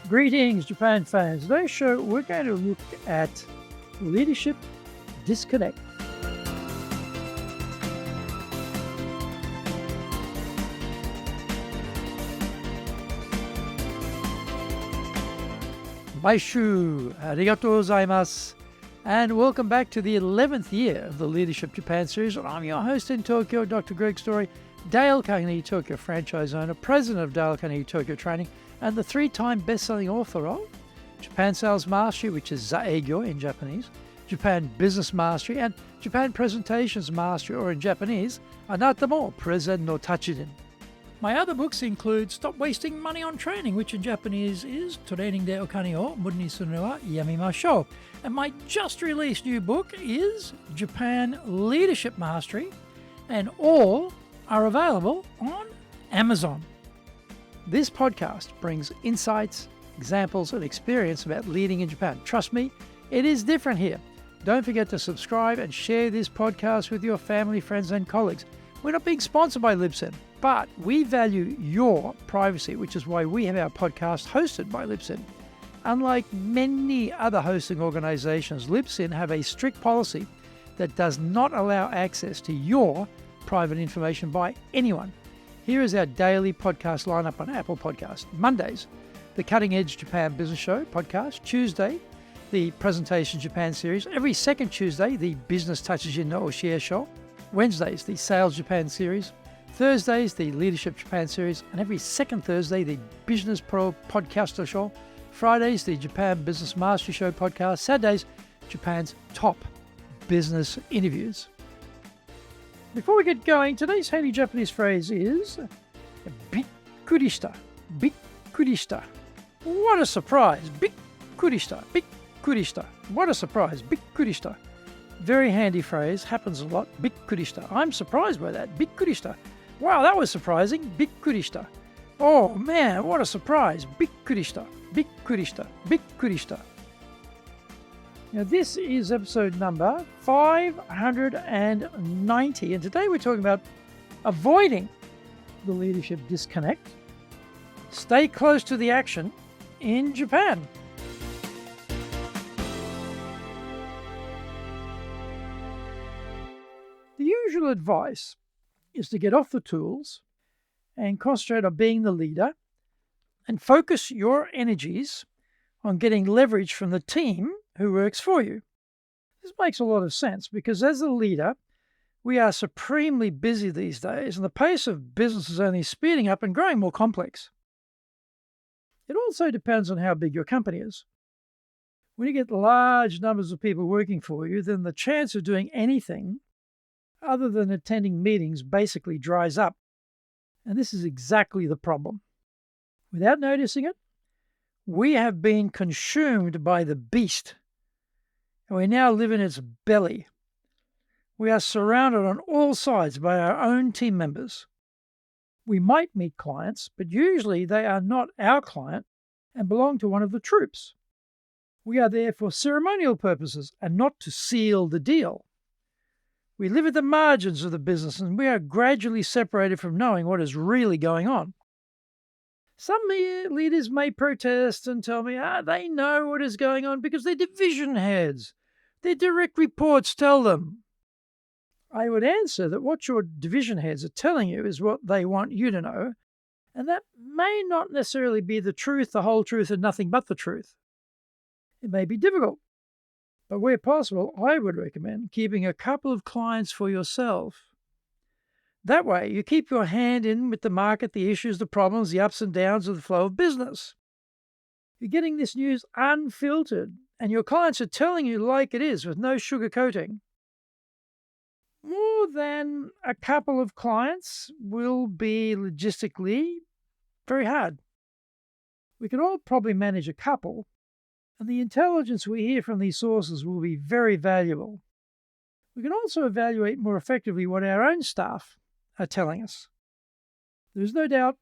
Greetings, Japan fans. Today's show, we're going to look at leadership disconnect. Baishu, arigatou gozaimasu. And welcome back to the 11th year of the Leadership Japan series. I'm your host in Tokyo, Dr. Greg Story, Dale Carnegie Tokyo franchise owner, president of Dale Carnegie Tokyo Training, and the 3-time best-selling author of Japan Sales Mastery, which is Zaegyo in Japanese, Japan Business Mastery, and Japan Presentations Mastery, or in Japanese, Anata mo Prezen no Tachiden. My other books include Stop Wasting Money on Training, which in Japanese is Training de Okane o Muda ni suru no wa yamimashou. And my just released new book is Japan Leadership Mastery, and all are available on Amazon. This podcast brings insights, examples, and experience about leading in Japan. Trust me, it is different here. Don't forget to subscribe and share this podcast with your family, friends, and colleagues. We're not being sponsored by Libsyn, but we value your privacy, which is why we have our podcast hosted by Libsyn. Unlike many other hosting organizations, Libsyn have a strict policy that does not allow access to your private information by anyone. Here is our daily podcast lineup on Apple Podcasts. Mondays, the Cutting Edge Japan Business Show podcast. Tuesday, the Presentation Japan series. Every second Tuesday, the Business Tachijin no Oshie Show. Wednesdays, the Sales Japan series. Thursdays, the Leadership Japan series. And every second Thursday, the Business Pro Podcaster Show. Fridays, the Japan Business Mastery Show podcast. Saturdays, Japan's top business interviews. Before we get going, today's handy Japanese phrase is bikkurishita. Bikkurishita. What a surprise. Bikkurishita. Bikkurishita. What a surprise. Bikkurishita. Very handy phrase. Happens a lot. Bikkurishita. I'm surprised by that. Bikkurishita. Wow, that was surprising. Bikkurishita. Oh man, what a surprise. Bikkurishita. Bikkurishita. Bikkurishita. Now, this is episode number 590, and today we're talking about avoiding the leadership disconnect. Stay close to the action in Japan. The usual advice is to get off the tools and concentrate on being the leader and focus your energies on getting leverage from the team who works for you. This makes a lot of sense because as a leader, we are supremely busy these days and the pace of business is only speeding up and growing more complex. It also depends on how big your company is. When you get large numbers of people working for you, then the chance of doing anything other than attending meetings basically dries up. And this is exactly the problem. Without noticing it, we have been consumed by the beast, and we now live in its belly. We are surrounded on all sides by our own team members. We might meet clients, but usually they are not our client and belong to one of the troops. We are there for ceremonial purposes and not to seal the deal. We live at the margins of the business and we are gradually separated from knowing what is really going on. Some leaders may protest and tell me, they know what is going on because they're division heads. Their direct reports tell them. I would answer that what your division heads are telling you is what they want you to know, and that may not necessarily be the truth, the whole truth, and nothing but the truth. It may be difficult, but where possible, I would recommend keeping a couple of clients for yourself. That way, you keep your hand in with the market, the issues, the problems, the ups and downs of the flow of business. You're getting this news unfiltered, and your clients are telling you like it is with no sugarcoating. More than a couple of clients will be logistically very hard. We can all probably manage a couple, and the intelligence we hear from these sources will be very valuable. We can also evaluate more effectively what our own staff are telling us. There's no doubt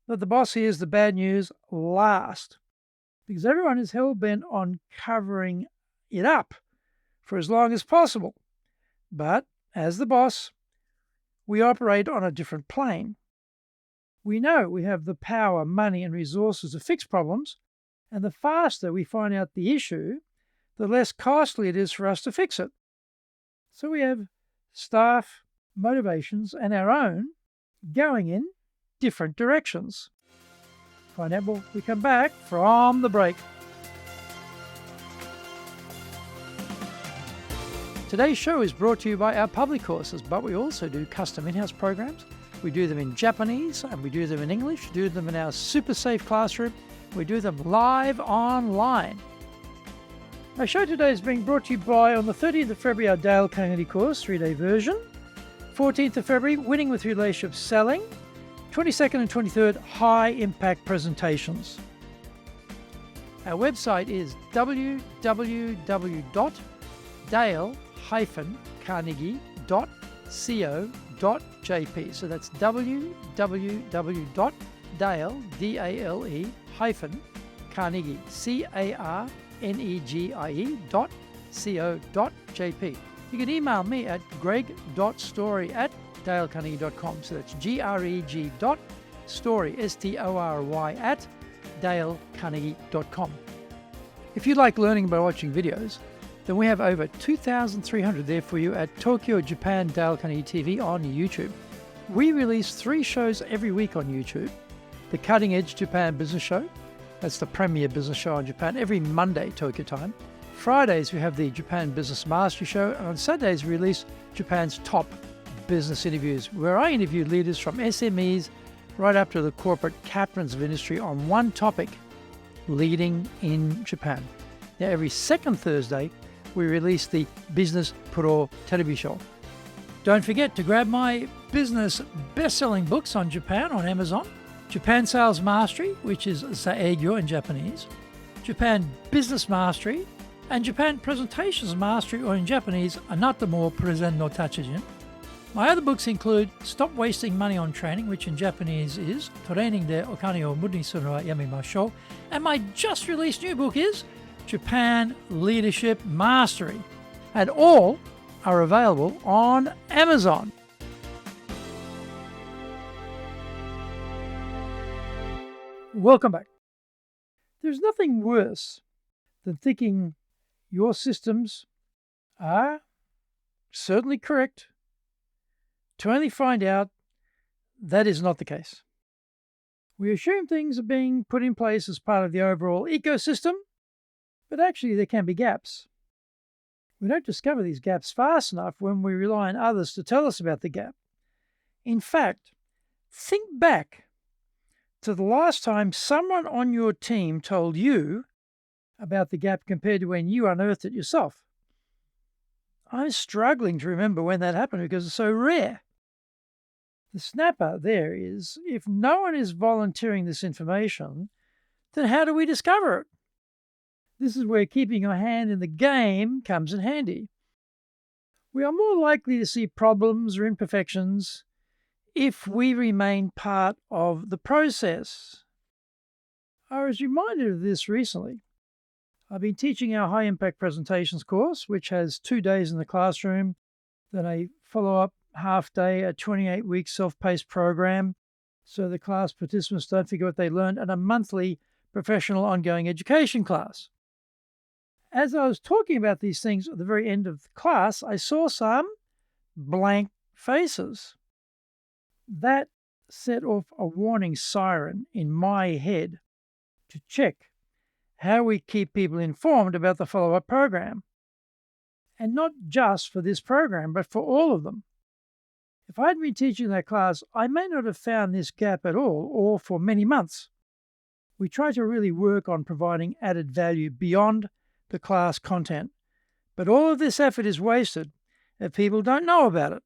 that the boss hears the bad news last because everyone is hell-bent on covering it up for as long as possible. But as the boss, we operate on a different plane. We know we have the power, money, and resources to fix problems And the faster we find out the issue, the less costly it is for us to fix it. So we have staff motivations and our own going in different directions. Find out when we come back from the break. Today's show is brought to you by our public courses, but we also do custom in-house programs. We do them in Japanese and we do them in English, do them in our super safe classroom. We do them live online. Our show today is being brought to you by, on the 30th of February, our Dale Carnegie course, 3-day version. 14th of February, Winning with Relationship Selling. 22nd and 23rd, High Impact Presentations. Our website is www.dale-carnegie.co.jp. So that's www.dale-carnegie.co.jp. You can email me at greg.story@dalecarnegie.com. So that's greg.story, STORY, @dalecarnegie.com. If you like learning by watching videos, then we have over 2,300 there for you at Tokyo, Japan, Dale Carnegie TV on YouTube. We release 3 shows every week on YouTube. The Cutting Edge Japan Business Show, that's the premier business show in Japan, every Monday, Tokyo time. Fridays, we have the Japan Business Mastery Show, and on Saturdays, we release Japan's top business interviews, where I interview leaders from SMEs right up to the corporate captains of industry on one topic, leading in Japan. Now, every second Thursday, we release the Business Pro Television Show. Don't forget to grab my business best-selling books on Japan on Amazon. Japan Sales Mastery, which is Saegyo in Japanese, Japan Business Mastery, and Japan Presentations Mastery, or in Japanese, Anata mo Presen no Tachijin. My other books include Stop Wasting Money on Training, which in Japanese is Training de Okane o Muda ni suru wa yamemashou, and my just released new book is Japan Leadership Mastery, and all are available on Amazon. Welcome back. There's nothing worse than thinking your systems are certainly correct, to only find out that is not the case. We assume things are being put in place as part of the overall ecosystem, but actually there can be gaps. We don't discover these gaps fast enough when we rely on others to tell us about the gap. In fact, think back to the last time someone on your team told you about the gap compared to when you unearthed it yourself. I'm struggling to remember when that happened because it's so rare. The snapper there is, if no one is volunteering this information, then how do we discover it? This is where keeping your hand in the game comes in handy. We are more likely to see problems or imperfections if we remain part of the process. I was reminded of this recently. I've been teaching our High Impact Presentations course, which has 2 days in the classroom, then a follow-up half day, a 28-week self-paced program, so the class participants don't forget what they learned, and a monthly professional ongoing education class. As I was talking about these things at the very end of the class, I saw some blank faces. That set off a warning siren in my head to check how we keep people informed about the follow-up program. And not just for this program, but for all of them. If I had been teaching that class, I may not have found this gap at all, or for many months. We try to really work on providing added value beyond the class content, but all of this effort is wasted if people don't know about it.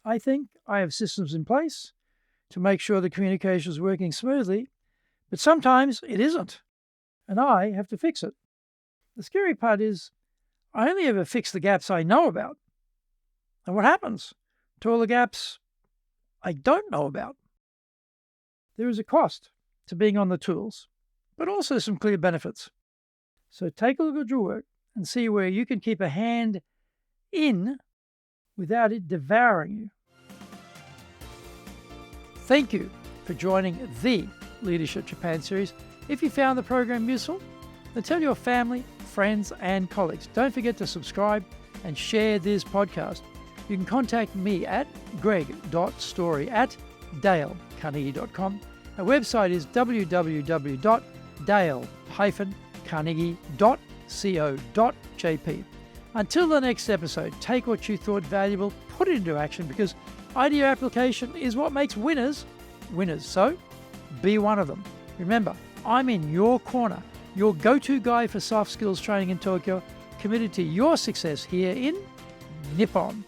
I think I have systems in place to make sure the communication is working smoothly, but sometimes it isn't, and I have to fix it. The scary part is I only ever fix the gaps I know about. And what happens to all the gaps I don't know about? There is a cost to being on the tools, but also some clear benefits. So take a look at your work and see where you can keep a hand in without it devouring you. Thank you for joining the Leadership Japan series. If you found the program useful, then tell your family, friends, and colleagues. Don't forget to subscribe and share this podcast. You can contact me at greg.story@dalecarnegie.com. Our website is www.dale-carnegie.co.jp. Until the next episode, take what you thought valuable, put it into action, because idea application is what makes winners winners. So, be one of them. Remember, I'm in your corner, your go-to guy for soft skills training in Tokyo, committed to your success here in Nippon.